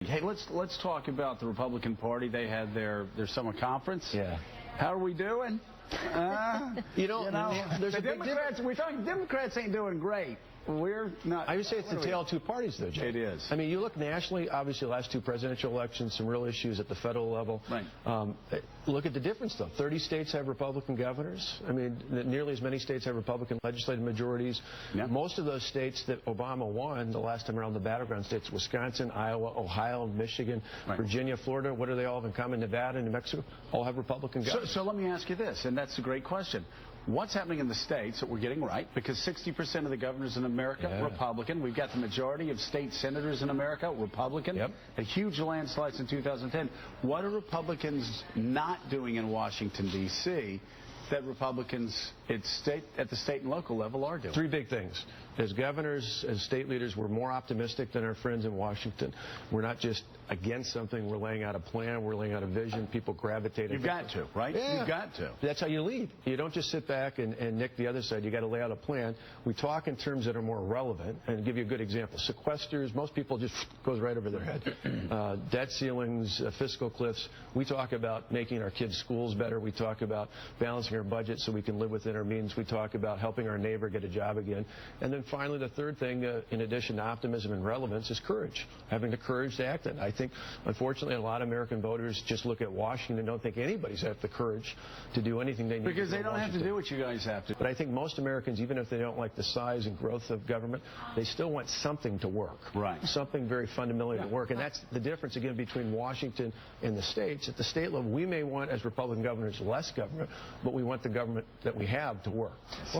Hey, let's talk about the Republican Party. They had their summer conference. Yeah. How are we doing? There's the a big Democrats. We're talking Democrats ain't doing great. We're not. I would say it's the tale of two parties, though, Jay. It is. I mean, you look nationally, obviously, the last two presidential elections, some real issues at the federal level. Right. Look at the difference, though. 30 states have Republican governors. I mean, nearly as many states have Republican legislative majorities. Yeah. Most of those states that Obama won the last time around, the battleground states, Wisconsin, Iowa, Ohio, Michigan, right. Virginia, Florida, what do they all have in common? Nevada, New Mexico, all have Republican governors. So let me ask you this, and that's a great question. What's happening in the states that we're getting right? Because 60% of the governors in America, Republican. We've got the majority of state senators in America, Republican. Yep. A huge landslides in 2010. What are Republicans not doing in Washington, D.C. that Republicans at the state and local level are doing? Three big things. As governors, as state leaders, we're more optimistic than our friends in Washington. We're not just against something. We're laying out a plan. We're laying out a vision. People gravitate. You've got to, right? Yeah. You've got to. That's how you lead. You don't just sit back and nick the other side. You've got to lay out a plan. We talk in terms that are more relevant. And give you a good example. Sequesters, most people just goes right over their head. Debt ceilings, fiscal cliffs. We talk about making our kids' schools better. We talk about balancing our budget so we can live within our means. We talk about helping our neighbor get a job again. And then finally, the third thing, in addition to optimism and relevance, is courage. Having the courage to act. And I think, unfortunately, a lot of American voters just look at Washington and don't think anybody's got the courage to do anything they need to do. Because they don't have to do what you guys have to. But I think most Americans, even if they don't like the size and growth of government, they still want something to work. Right. Something very fundamentally to work. And that's the difference, again, between Washington and the states. At the state level, we may want, as Republican governors, less government, but we want the government that we have to work.